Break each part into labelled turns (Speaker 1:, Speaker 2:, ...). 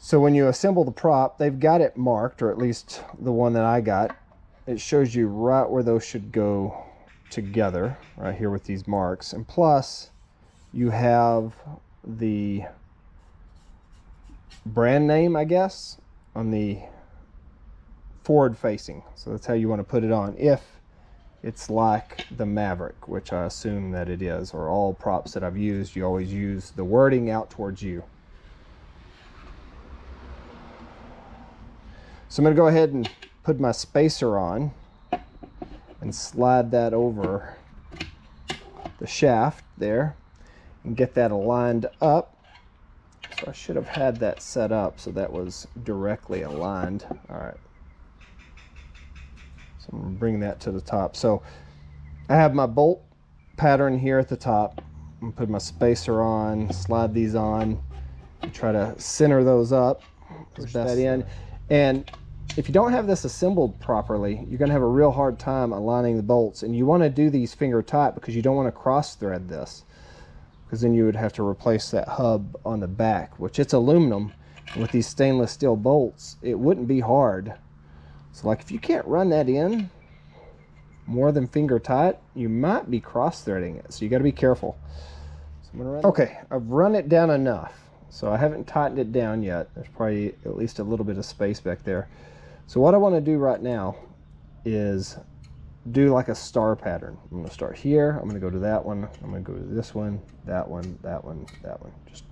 Speaker 1: So when you assemble the prop, they've got it marked, or at least the one that I got. It shows you right where those should go together, right here with these marks. And plus, you have the brand name, I guess, on the forward facing. So that's how you want to put it on if it's like the Maverick, which I assume that it is, or all props that I've used, you always use the wording out towards you. So I'm going to go ahead and put my spacer on and slide that over the shaft there and get that aligned up. So I should have had that set up so that was directly aligned. All right. So I'm going to bring that to the top. So I have my bolt pattern here at the top. I'm going to put my spacer on, slide these on, and try to center those up. Push that in. And if you don't have this assembled properly, you're going to have a real hard time aligning the bolts. And you want to do these finger tight because you don't want to cross thread this, because then you would have to replace that hub on the back, which it's aluminum. And with these stainless steel bolts, it wouldn't be hard. So like if you can't run that in more than finger tight, you might be cross threading it. So you got to be careful. So I'm gonna run okay, I've run it down enough. So I haven't tightened it down yet. There's probably at least a little bit of space back there. So what I want to do right now is do like a star pattern. I'm going to start here. I'm going to go to that one. I'm going to go to this one, that one, that one, that one. Just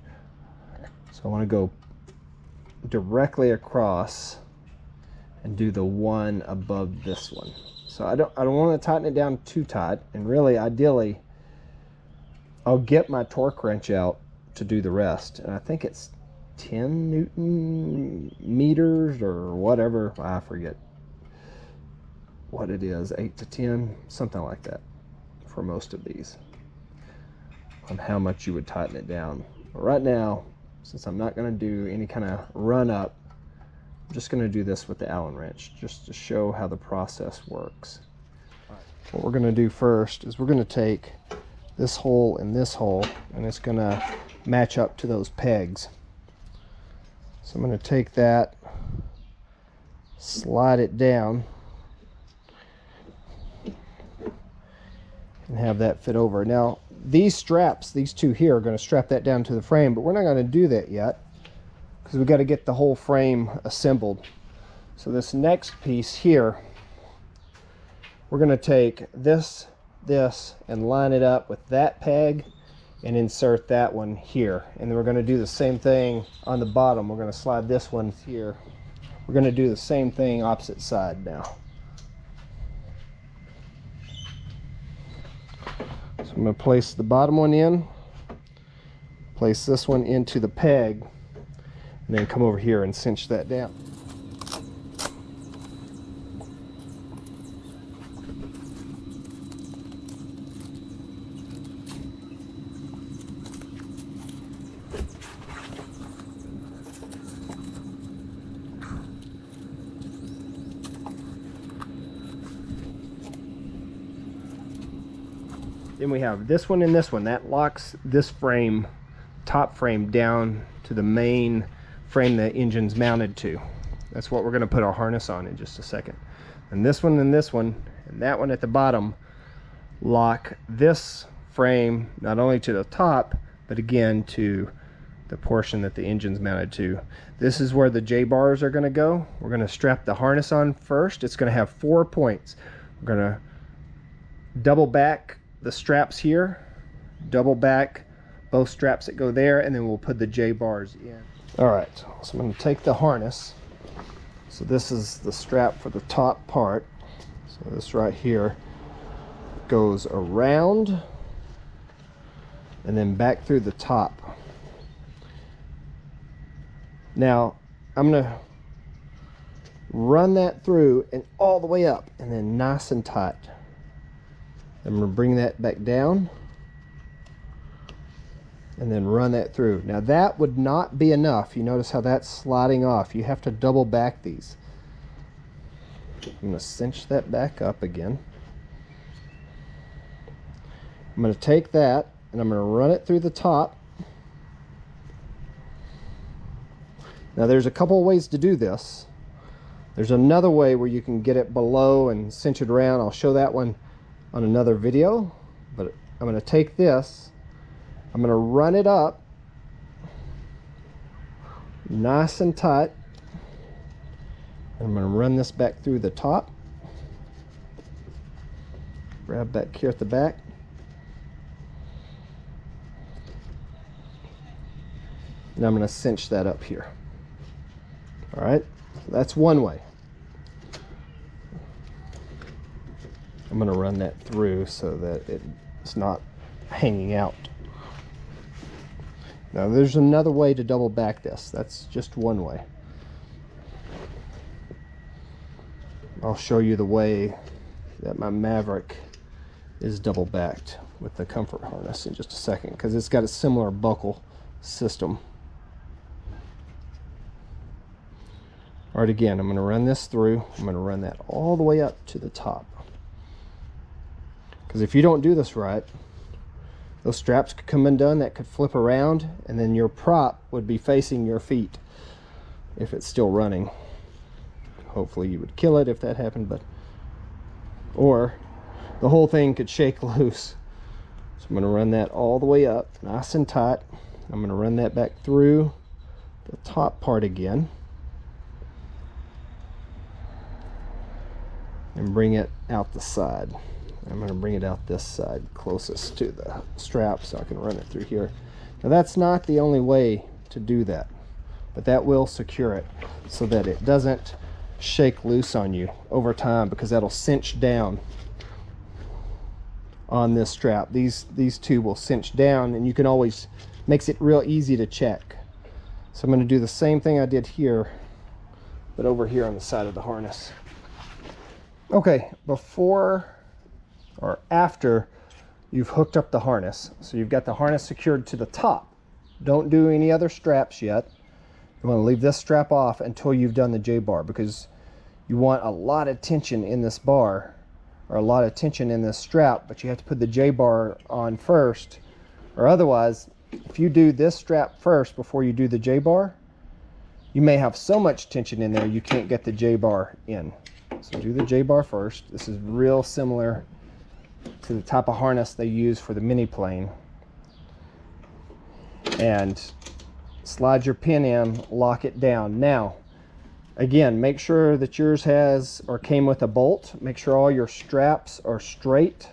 Speaker 1: so I want to go directly across and do the one above this one. So I don't want to tighten it down too tight. And really, ideally, I'll get my torque wrench out to do the rest. And I think it's 10 Newton meters or whatever. I forget what it is, 8 to 10, something like that for most of these, on how much you would tighten it down. But right now, since I'm not going to do any kind of run up, I'm just going to do this with the Allen wrench just to show how the process works. What we're going to do first is we're going to take this hole and this hole, and it's going to match up to those pegs. So I'm going to take that, slide it down, and have that fit over. Now these straps, these two here, are going to strap that down to the frame, but we're not going to do that yet because we've got to get the whole frame assembled. So this next piece here, we're going to take this and line it up with that peg and insert that one here. And then we're going to do the same thing on the bottom. We're going to slide this one here. We're going to do the same thing opposite side now. So I'm going to place the bottom one in, place this one into the peg, and then come over here and cinch that down. Then we have this one and this one. That locks this frame, top frame, down to the main frame the engine's mounted to. That's what we're going to put our harness on in just a second. And this one and this one and that one at the bottom lock this frame not only to the top, but again to the portion that the engine's mounted to. This is where the J-bars are going to go. We're going to strap the harness on first. It's going to have 4 points. We're going to double back the straps here, double back both straps that go there, and then we'll put the J-bars in. All right, so I'm going to take the harness. So this is the strap for the top part. So this right here goes around and then back through the top. Now I'm going to run that through and all the way up, and then nice and tight. I'm going to bring that back down and then run that through. Now that would not be enough. You notice how that's sliding off. You have to double back these. I'm going to cinch that back up again. I'm going to take that and I'm going to run it through the top. Now there's a couple of ways to do this. There's another way where you can get it below and cinch it around. I'll show that one on another video, but I'm going to take this, I'm going to run it up nice and tight, and I'm going to run this back through the top, grab back here at the back, and I'm going to cinch that up here. All right, so that's one way. I'm going to run that through so that it's not hanging out. Now there's another way to double back this. That's just one way. I'll show you the way that my Maverick is double backed with the comfort harness in just a second, because it's got a similar buckle system. All right, again, I'm going to run this through. I'm going to run that all the way up to the top. Because if you don't do this right, those straps could come undone, that could flip around, and then your prop would be facing your feet if it's still running. Hopefully you would kill it if that happened, but or the whole thing could shake loose. So I'm going to run that all the way up nice and tight. I'm going to run that back through the top part again and bring it out the side. I'm going to bring it out this side closest to the strap so I can run it through here. Now that's not the only way to do that, but that will secure it so that it doesn't shake loose on you over time, because that'll cinch down on this strap. These two will cinch down, and you can always, makes it real easy to check. So I'm going to do the same thing I did here, but over here on the side of the harness. Okay, before or after you've hooked up the harness, so you've got the harness secured to the top, don't do any other straps yet. You want to leave this strap off until you've done the J-bar, because you want a lot of tension in this bar, or a lot of tension in this strap, but you have to put the J-bar on first, or otherwise, if you do this strap first before you do the J-bar, you may have so much tension in there you can't get the J-bar in. So do the J-bar first. This is real similar to the type of harness they use for the mini plane. And slide your pin in, lock it down. Now, again, make sure that yours has or came with a bolt. Make sure all your straps are straight.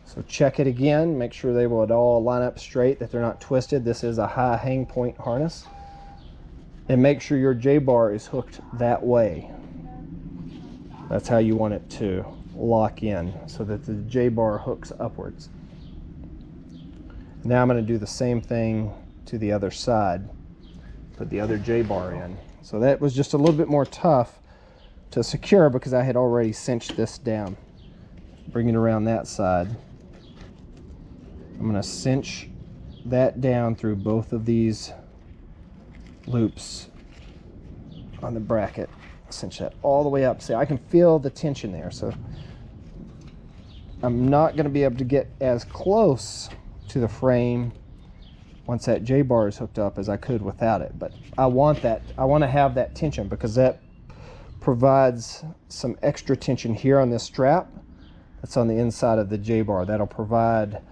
Speaker 1: So check it again, make sure they would all line up straight, that they're not twisted. This is a high hang point harness. And make sure your J-bar is hooked that way. That's how you want it to lock in, so that the J-bar hooks upwards. Now I'm going to do the same thing to the other side. Put the other J-bar in. So that was just a little bit more tough to secure because I had already cinched this down. Bring it around that side. I'm going to cinch that down through both of these loops on the bracket. Cinch that all the way up. See, I can feel the tension there. So I'm not going to be able to get as close to the frame once that J-bar is hooked up as I could without it, but I want that. I want to have that tension because that provides some extra tension here on this strap that's on the inside of the J-bar. That'll provide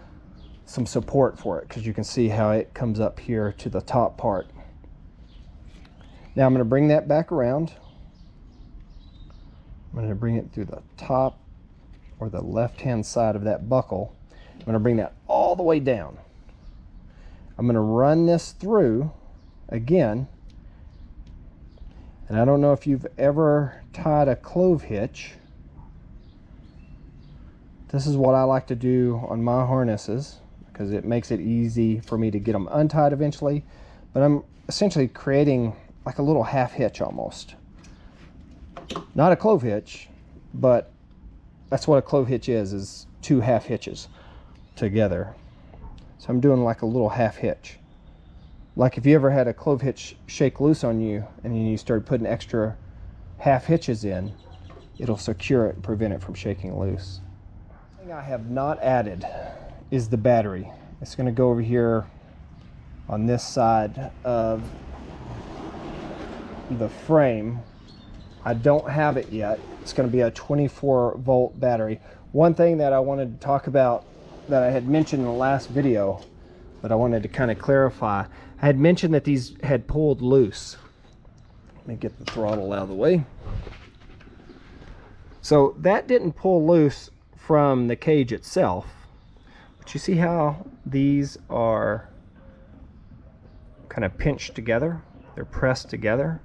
Speaker 1: some support for it, because you can see how it comes up here to the top part. Now I'm going to bring that back around. I'm going to bring it through the top or the left hand side of that buckle. I'm going to bring that all the way down. I'm going to run this through again, and I don't know if you've ever tied a clove hitch. This is what I like to do on my harnesses because it makes it easy for me to get them untied eventually, but I'm essentially creating like a little half hitch almost. Not a clove hitch, but that's what a clove hitch is two half hitches together. So I'm doing like a little half hitch. Like if you ever had a clove hitch shake loose on you and then you started putting extra half hitches in, it'll secure it and prevent it from shaking loose. The thing I have not added is the battery. It's going to go over here on this side of the frame. I don't have it yet. It's going to be a 24-volt battery. One thing that I wanted to talk about that I had mentioned in the last video, but I wanted to kind of clarify. I had mentioned that these had pulled loose. Let me get the throttle out of the way. So that didn't pull loose from the cage itself, but you see how these are kind of pinched together? They're pressed together.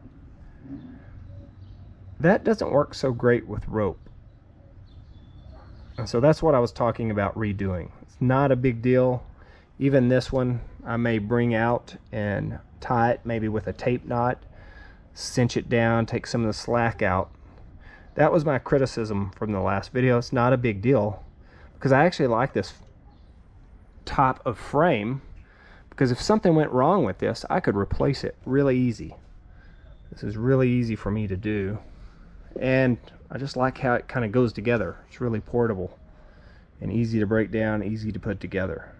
Speaker 1: That doesn't work so great with rope. And so that's what I was talking about redoing. It's not a big deal. Even this one I may bring out and tie it maybe with a tape knot, cinch it down, take some of the slack out. That was my criticism from the last video. It's not a big deal because I actually like this top of frame, because if something went wrong with this, I could replace it really easy. This is really easy for me to do. And I just like how it kind of goes together. It's really portable and easy to break down, easy to put together.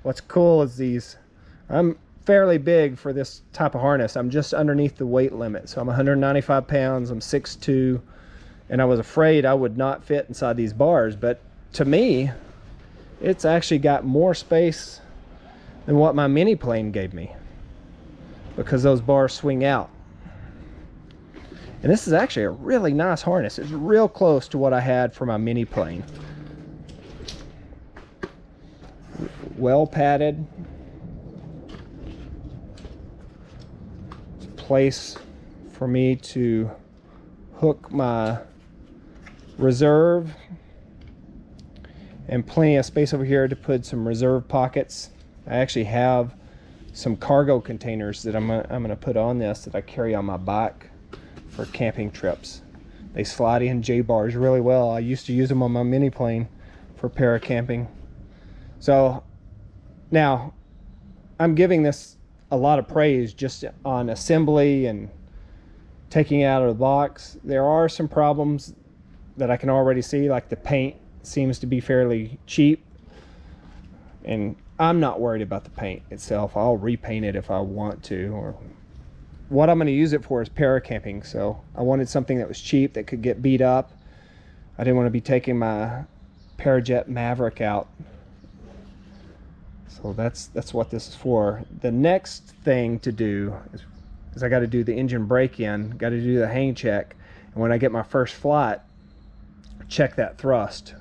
Speaker 1: What's cool is these, I'm fairly big for this type of harness. I'm just underneath the weight limit. So I'm 195 pounds, I'm 6'2", and I was afraid I would not fit inside these bars, but to me, it's actually got more space than what my mini plane gave me, because those bars swing out. And this is actually a really nice harness. It's real close to what I had for my mini plane. Well padded. Place for me to hook my reserve, and plenty of space over here to put some reserve pockets. I actually have some cargo containers that I'm gonna put on this that I carry on my bike for camping trips. They slide in J-bars really well. I used to use them on my mini plane for para camping. So now I'm giving this a lot of praise just on assembly and taking it out of the box. There are some problems that I can already see, like the paint seems to be fairly cheap, and I'm not worried about the paint itself. I'll repaint it if I want to, or what I'm going to use it for is para camping. So I wanted something that was cheap, that could get beat up. I didn't want to be taking my Parajet Maverick out. So that's what this is for. The next thing to do is I got to do the engine break-in, got to do the hang check, and when I get my first flight, check that thrust.